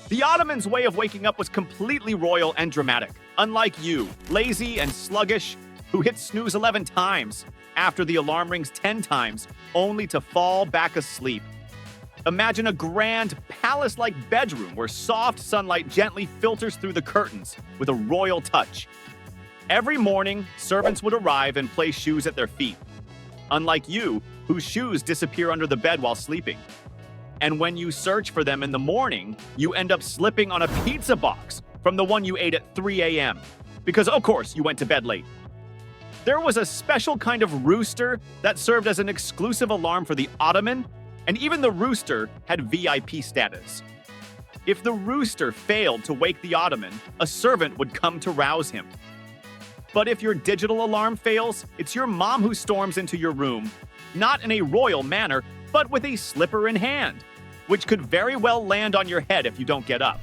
The Ottomans' way of waking up was completely royal and dramatic, unlike you, lazy and sluggish, who hit snooze 11 times after the alarm rings 10 times, only to fall back asleep. Imagine a grand, palace-like bedroom where soft sunlight gently filters through the curtains with a royal touch. Every morning, servants would arrive and place shoes at their feet, unlike you, whose shoes disappear under the bed while sleeping. And when you search for them in the morning, you end up slipping on a pizza box from the one you ate at 3 a.m. because, of course, you went to bed late. There was a special kind of rooster that served as an exclusive alarm for the Ottoman, and even the rooster had VIP status. If the rooster failed to wake the Ottoman, a servant would come to rouse him. But if your digital alarm fails, it's your mom who storms into your room, not in a royal manner, but with a slipper in hand, which could very well land on your head if you don't get up.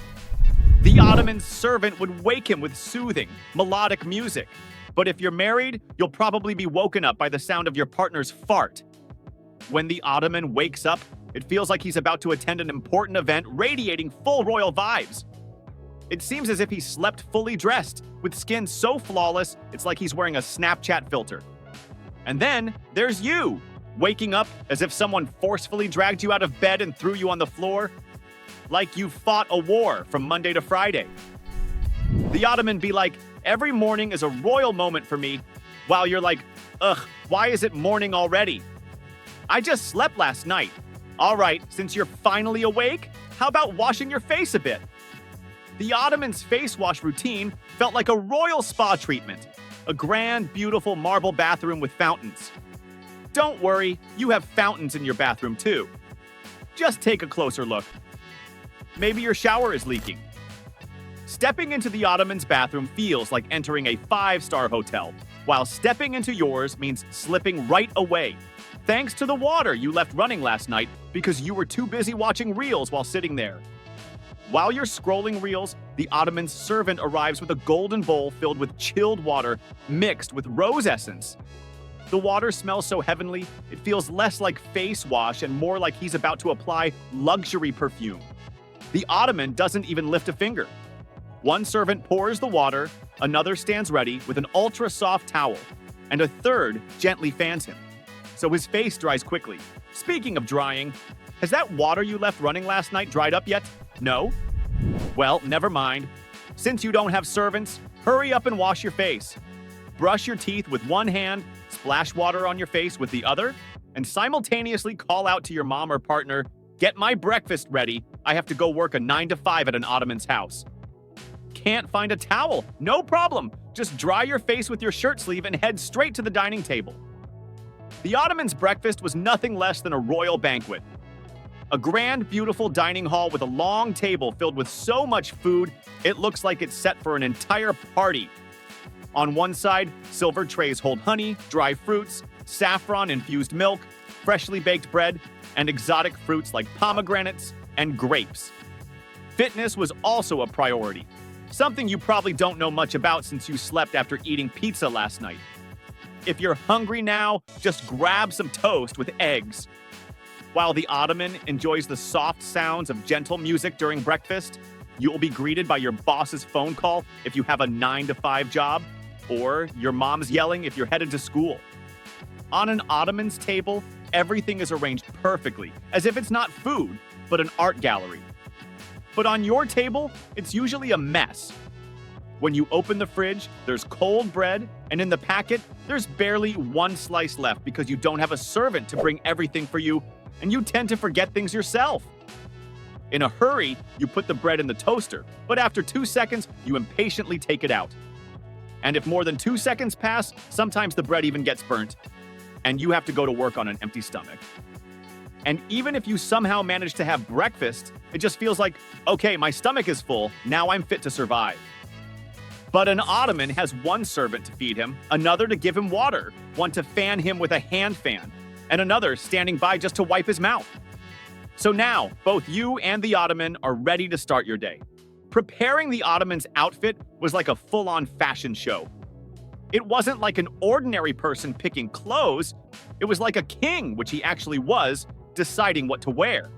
The Ottoman servant would wake him with soothing, melodic music. But if you're married, you'll probably be woken up by the sound of your partner's fart. When the Ottoman wakes up, it feels like he's about to attend an important event radiating full royal vibes. It seems as if he slept fully dressed, with skin so flawless, it's like he's wearing a Snapchat filter. And then there's you, waking up as if someone forcefully dragged you out of bed and threw you on the floor, like you fought a war from Monday to Friday. The Ottoman be like, every morning is a royal moment for me, while you're like, ugh, why is it morning already? I just slept last night. All right, since you're finally awake, how about washing your face a bit? The Ottoman's face wash routine felt like a royal spa treatment, a grand, beautiful marble bathroom with fountains. Don't worry, you have fountains in your bathroom too. Just take a closer look. Maybe your shower is leaking. Stepping into the Ottoman's bathroom feels like entering a 5-star hotel, while stepping into yours means slipping right away, thanks to the water you left running last night because you were too busy watching reels while sitting there. While you're scrolling reels, the Ottoman's servant arrives with a golden bowl filled with chilled water mixed with rose essence. The water smells so heavenly, it feels less like face wash and more like he's about to apply luxury perfume. The Ottoman doesn't even lift a finger. One servant pours the water, another stands ready with an ultra-soft towel, and a third gently fans him, so his face dries quickly. Speaking of drying, has that water you left running last night dried up yet? No? Well, never mind. Since you don't have servants, hurry up and wash your face. Brush your teeth with one hand, splash water on your face with the other, and simultaneously call out to your mom or partner, "Get my breakfast ready. I have to go work a 9 to 5 at an Ottoman's house." Can't find a towel? No problem. Just dry your face with your shirt sleeve and head straight to the dining table. The Ottoman's breakfast was nothing less than a royal banquet. A grand, beautiful dining hall with a long table filled with so much food, it looks like it's set for an entire party. On one side, silver trays hold honey, dry fruits, saffron-infused milk, freshly baked bread, and exotic fruits like pomegranates and grapes. Fitness was also a priority, something you probably don't know much about since you slept after eating pizza last night. If you're hungry now, just grab some toast with eggs. While the Ottoman enjoys the soft sounds of gentle music during breakfast, you will be greeted by your boss's phone call if you have a 9 to 5 job, or your mom's yelling if you're headed to school. On an Ottoman's table, everything is arranged perfectly, as if it's not food, but an art gallery. But on your table, it's usually a mess. When you open the fridge, there's cold bread, and in the packet, there's barely one slice left because you don't have a servant to bring everything for you, and you tend to forget things yourself. In a hurry, you put the bread in the toaster, but after 2 seconds, you impatiently take it out. And if more than 2 seconds pass, sometimes the bread even gets burnt, and you have to go to work on an empty stomach. And even if you somehow manage to have breakfast, it just feels like, okay, my stomach is full, now I'm fit to survive. But an Ottoman has one servant to feed him, another to give him water, one to fan him with a hand fan, and another standing by just to wipe his mouth. So now, both you and the Ottoman are ready to start your day. Preparing the Ottoman's outfit was like a full-on fashion show. It wasn't like an ordinary person picking clothes, it was like a king, which he actually was, deciding what to wear.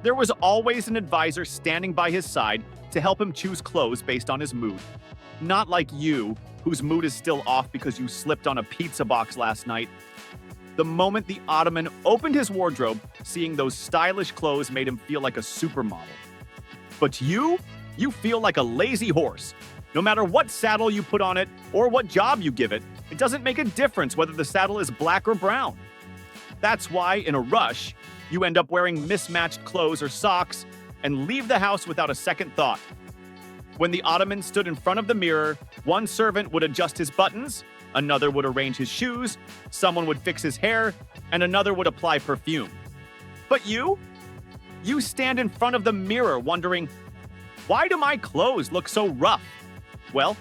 There was always an advisor standing by his side to help him choose clothes based on his mood. Not like you, whose mood is still off because you slipped on a pizza box last night. The moment the Ottoman opened his wardrobe, seeing those stylish clothes made him feel like a supermodel. But you feel like a lazy horse. No matter what saddle you put on it or what job you give it, it doesn't make a difference whether the saddle is black or brown. That's why, in a rush, you end up wearing mismatched clothes or socks and leave the house without a second thought. When the Ottoman stood in front of the mirror, one servant would adjust his buttons, another would arrange his shoes, someone would fix his hair, and another would apply perfume. But you stand in front of the mirror wondering, why do my clothes look so rough? Well,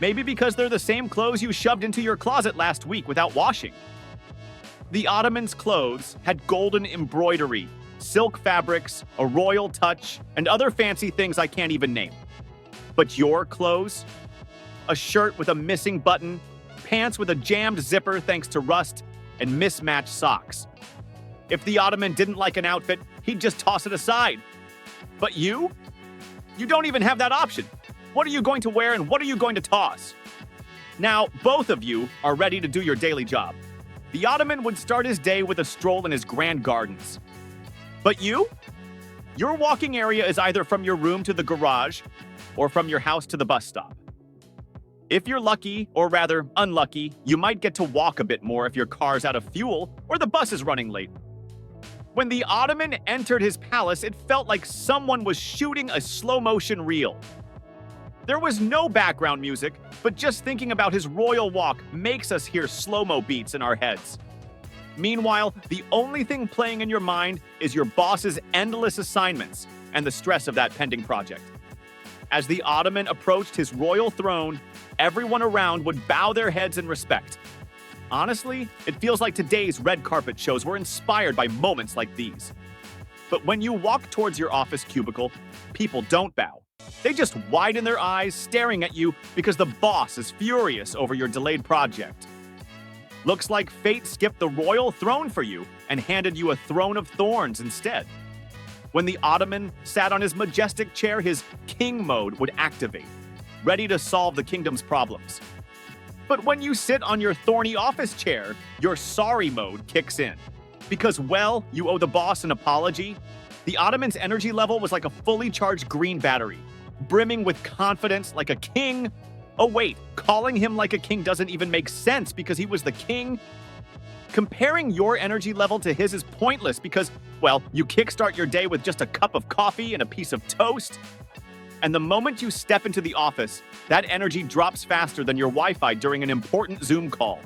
maybe because they're the same clothes you shoved into your closet last week without washing. The Ottoman's clothes had golden embroidery, silk fabrics, a royal touch, and other fancy things I can't even name. But your clothes? A shirt with a missing button, pants with a jammed zipper thanks to rust, and mismatched socks. If the Ottoman didn't like an outfit, he'd just toss it aside. But you don't even have that option. What are you going to wear and what are you going to toss? Now, both of you are ready to do your daily job. The Ottoman would start his day with a stroll in his grand gardens. But your walking area is either from your room to the garage or from your house to the bus stop. If you're lucky, or rather unlucky, you might get to walk a bit more if your car's out of fuel or the bus is running late. When the Ottoman entered his palace, it felt like someone was shooting a slow-motion reel. There was no background music, but just thinking about his royal walk makes us hear slow-mo beats in our heads. Meanwhile, the only thing playing in your mind is your boss's endless assignments and the stress of that pending project. As the Ottoman approached his royal throne, everyone around would bow their heads in respect. Honestly, it feels like today's red carpet shows were inspired by moments like these. But when you walk towards your office cubicle, people don't bow. They just widen their eyes, staring at you because the boss is furious over your delayed project. Looks like fate skipped the royal throne for you and handed you a throne of thorns instead. When the Ottoman sat on his majestic chair, his king mode would activate, ready to solve the kingdom's problems. But when you sit on your thorny office chair, your sorry mode kicks in. Because, well, you owe the boss an apology. The Ottoman's energy level was like a fully charged green battery, brimming with confidence like a king. Oh wait, calling him like a king doesn't even make sense because he was the king. Comparing your energy level to his is pointless because, well, you kickstart your day with just a cup of coffee and a piece of toast. And the moment you step into the office, that energy drops faster than your Wi-Fi during an important Zoom call.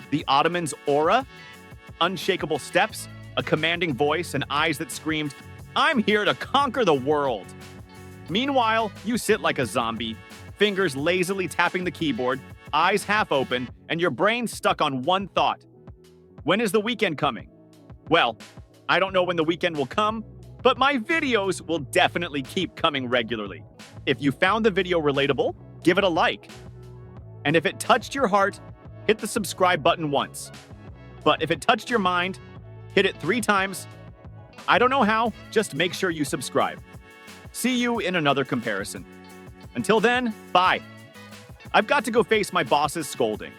The Ottoman's aura? Unshakable steps, a commanding voice, and eyes that screamed, "I'm here to conquer the world." Meanwhile, you sit like a zombie, fingers lazily tapping the keyboard, eyes half open, and your brain stuck on one thought. When is the weekend coming? Well, I don't know when the weekend will come, but my videos will definitely keep coming regularly. If you found the video relatable, give it a like. And if it touched your heart, hit the subscribe button once. But if it touched your mind, hit it 3 times. I don't know how, just make sure you subscribe. See you in another comparison. Until then, bye. I've got to go face my boss's scolding.